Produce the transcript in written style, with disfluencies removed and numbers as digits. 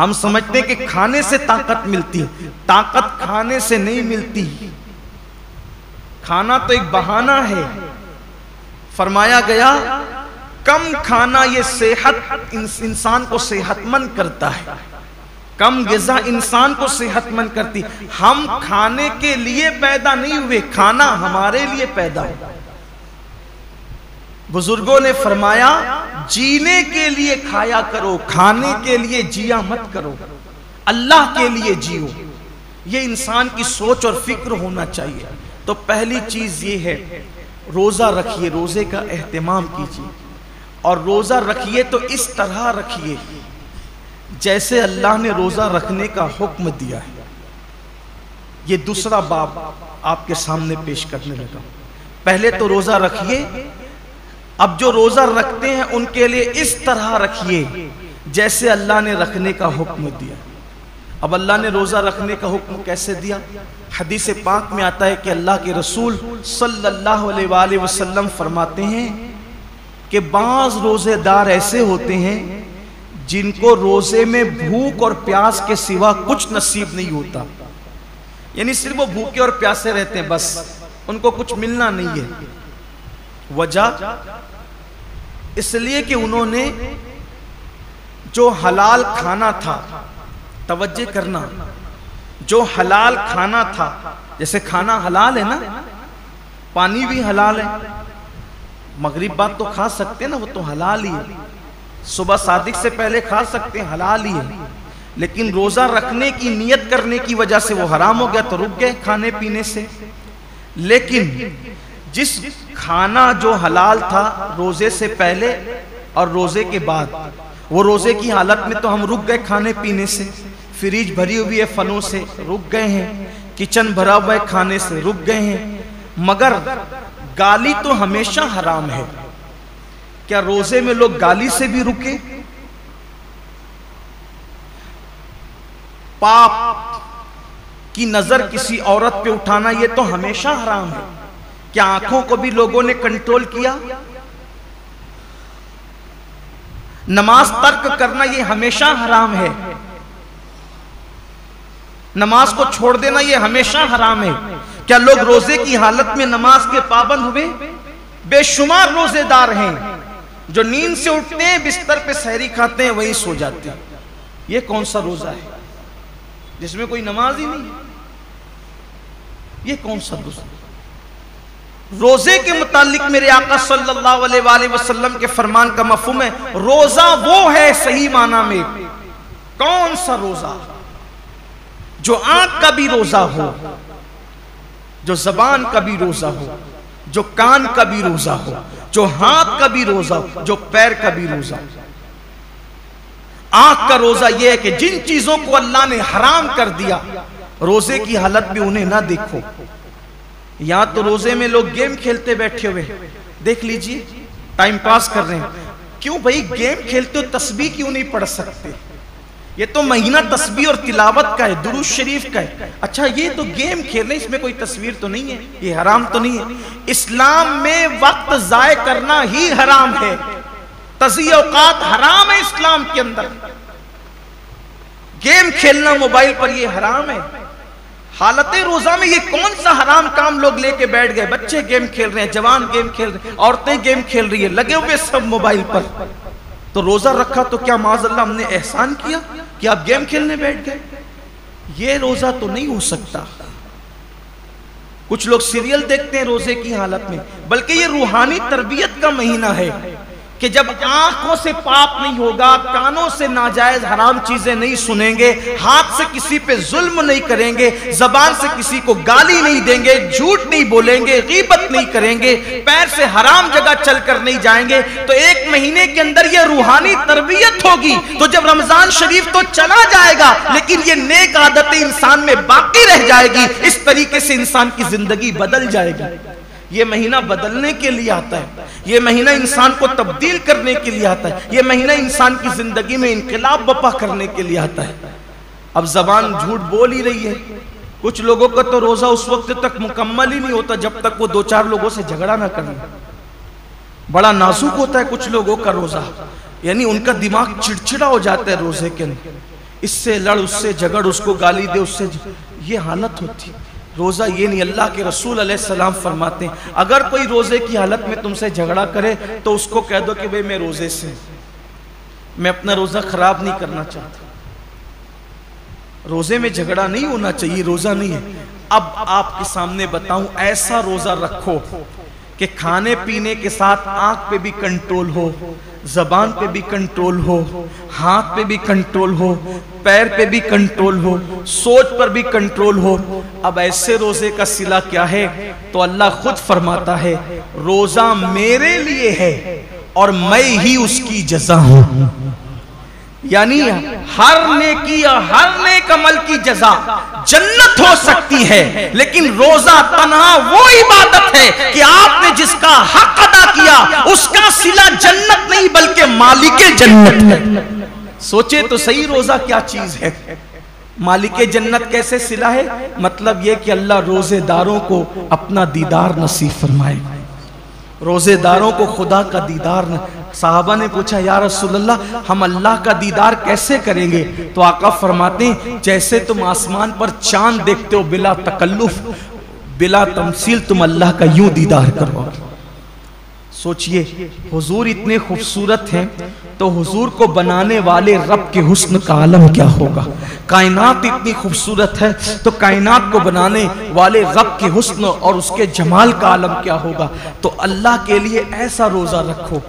हम समझते हैं कि खाने से ताकत मिलती है, ताकत खाने से नहीं मिलती। खाना तो एक बहाना है। फरमाया गया कम खाना ये सेहत इंसान को सेहतमंद करता है, कम ग़िज़ा इंसान को सेहतमंद करती। हम खाने के लिए पैदा नहीं हुए, खाना हमारे लिए पैदा हुआ। बुजुर्गों ने फरमाया जीने के लिए खाया करो, खाने के लिए जिया मत करो, अल्लाह के लिए जियो। ये इंसान की सोच और फिक्र होना चाहिए। तो पहली चीज ये है, रोजा रखिए, रोजे का एहतमाम कीजिए। और रोजा रखिए तो इस तरह रखिए जैसे अल्लाह ने रोजा रखने का हुक्म दिया है। ये दूसरा बाब आपके सामने पेश करने लगा। पहले तो रोजा रखिए, अब जो रोजा रखते हैं उनके लिए इस तरह रखिए जैसे अल्लाह ने रखने का हुक्म दिया। अब अल्लाह ने रोजा रखने का हुक्म कैसे दिया? हदीस पाक में आता है कि अल्लाह के रसूल सल्लल्लाहु अलैहि वसल्लम फरमाते हैं कि बाज़ रोजेदार ऐसे होते हैं जिनको रोजे में भूख और प्यास के सिवा कुछ नसीब नहीं होता। यानी सिर्फ वो भूखे और प्यासे रहते हैं, बस उनको कुछ मिलना नहीं है। वजह इसलिए कि उन्होंने जो हलाल खाना था, तवज्जो करना, जो हलाल खाना था, जैसे खाना हलाल है ना, पानी भी हलाल है, मगरिब बाद तो खा सकते हैं ना, वो तो हलाल ही है। सुबह सादिक से पहले खा सकते हैं, हलाल ही है। लेकिन रोजा रखने की नियत करने की वजह से वो हराम हो गया तो रुक गए खाने पीने से। लेकिन जिस खाना जो हलाल था रोजे से पहले और रोजे के बाद, वो रोजे की हालत में तो हम रुक गए खाने पीने से, फ्रिज भरी हुई है फलों से, रुक गए हैं, किचन भरा हुआ है खाने से, रुक गए हैं। मगर गाली तो हमेशा हराम है। क्या रोजे में लोग गाली से भी रुके? पाप की नजर किसी औरत पे उठाना ये तो हमेशा हराम है। क्या आंखों को भी लोगों ने कंट्रोल किया? नमाज तर्क करना ये हमेशा हराम है। नमाज को छोड़ देना ये हमेशा हराम है। क्या लोग रोजे की हालत में नमाज के पाबंद हुए? बेशुमार रोजेदार हैं जो नींद से उठते हैं, बिस्तर पे सहरी खाते हैं, वहीं सो जाते हैं। ये कौन सा रोजा है जिसमें कोई नमाज ही नहीं है? ये कौन सा रोजा? रोजे के मुतालिक मेरे आका सल्लल्लाहु अलैहि वसल्लम के फरमान का मफहूम है, रोजा वो है सही माना में। कौन सा रोजा? जो आंख का भी रोजा हो, जो जबान का भी रोजा हो, जो कान का भी रोजा हो, जो हाथ का भी रोजा हो, जो पैर का भी रोजा हो। आंख का रोजा यह है कि जिन चीजों को अल्लाह ने हराम कर दिया, रोजे की हालत में उन्हें ना देखो। यहां तो रोजे में लोग गेम खेलते बैठे हुए, देख लीजिए, टाइम पास कर रहे हैं। क्यों भाई गेम खेलते हो, तस्बीह क्यों नहीं पढ़ सकते? ये तो महीना तस्बीह और तिलावत का है, दुरूद शरीफ का है। अच्छा ये तो गेम खेल रहे, इसमें कोई तस्वीर तो नहीं है, ये हराम तो नहीं है। इस्लाम में वक्त जाय करना ही हराम है, तज़ीय औकात हराम है इस्लाम के अंदर। गेम खेलना मोबाइल पर ये हराम है। हालते रोजा में ये कौन सा हराम काम लोग लेके बैठ गए? बच्चे गेम खेल रहे हैं, जवान गेम खेल रहे हैं, औरतें गेम खेल रही है, लगे हुए सब मोबाइल पर। तो रोजा रखा तो क्या माज़अल्लाह हमने एहसान किया कि आप गेम खेलने बैठ गए? ये रोजा तो नहीं हो सकता। कुछ लोग सीरियल देखते हैं रोजे की हालत में, बल्कि ये रूहानी तरबियत का महीना है कि जब आंखों से पाप नहीं होगा, कानों से नाजायज हराम चीजें नहीं सुनेंगे, हाथ से किसी पे जुल्म नहीं करेंगे, जबान से किसी को गाली नहीं देंगे, झूठ नहीं बोलेंगे, गीबत नहीं करेंगे, पैर से हराम जगह चलकर नहीं जाएंगे, तो एक महीने के अंदर ये रूहानी तरबियत होगी। तो जब रमजान शरीफ तो चला जाएगा, लेकिन ये नेक आदतें इंसान में बाकी रह जाएगी। इस तरीके से इंसान की जिंदगी बदल जाएगी। ये महीना बदलने के लिए आता है, ये महीना इंसान को तब्दील करने के लिए आता है, ये महीना इंसान की जिंदगी में इनकलाब बपा करने के लिए आता है। अब जबान झूठ बोल ही रही है। कुछ लोगों का तो रोजा उस वक्त तक मुकम्मल ही नहीं होता जब तक वो दो चार लोगों से झगड़ा ना कर ले। बड़ा नाजुक होता है कुछ लोगों का रोजा, यानी उनका दिमाग चिड़चिड़ा हो जाता है रोजे के अंदर। इससे लड़, उससे झगड़, उसको गाली दे, उससे ये हालत होती। रोज़ा ये नहीं। अल्लाह के रसूल अलैहिस्सलाम फरमाते हैं अगर कोई रोज़े की हालत में तुमसे झगड़ा करे तो उसको कह दो कि भाई मैं रोज़े से, मैं अपना रोज़ा ख़राब नहीं करना चाहता। रोज़े में झगड़ा नहीं होना चाहिए, रोज़ा नहीं है। अब आपके सामने बताऊं, ऐसा रोज़ा रखो कि खाने पीने के साथ आँख पे भी कंट्रोल हो, ज़बान पे भी कंट्रोल हो, हाथ पे भी कंट्रोल हो, पैर पे भी कंट्रोल हो, सोच पर भी कंट्रोल हो। अब ऐसे रोज़े का सिला क्या है? तो अल्लाह खुद फरमाता है रोज़ा मेरे लिए है और मैं ही उसकी जज़ा हूँ। यानी हर नेकी या हर नेक अमल की जज़ा जन्नत हो सकती है, लेकिन रोज़ा तन्हा वो इबादत है कि आपने जिसका हक अदा किया उसका सिला जन्नत नहीं बल्कि मालिके जन्नत है। सोचे तो सही रोज़ा क्या चीज है। मालिके जन्नत कैसे सिला है? मतलब यह कि अल्लाह रोजेदारों को अपना दीदार नसीब फरमाए, रोजेदारों को खुदा का दीदार न। साहबा ने पूछा या रसूलल्लाह हम अल्लाह का दीदार कैसे करेंगे? तो आका फरमाते हैं जैसे तुम आसमान पर चांद देखते हो बिला तकल्लुफ बिला तमसील, तुम अल्लाह का यूं दीदार करो। सोचिए हुजूर इतने खूबसूरत हैं तो हुजूर को बनाने वाले रब के हुस्न का आलम क्या होगा। कायनात इतनी खूबसूरत है तो कायनात को बनाने वाले रब के हुस्न और उसके जमाल का आलम क्या होगा। तो अल्लाह के लिए ऐसा रोजा रखो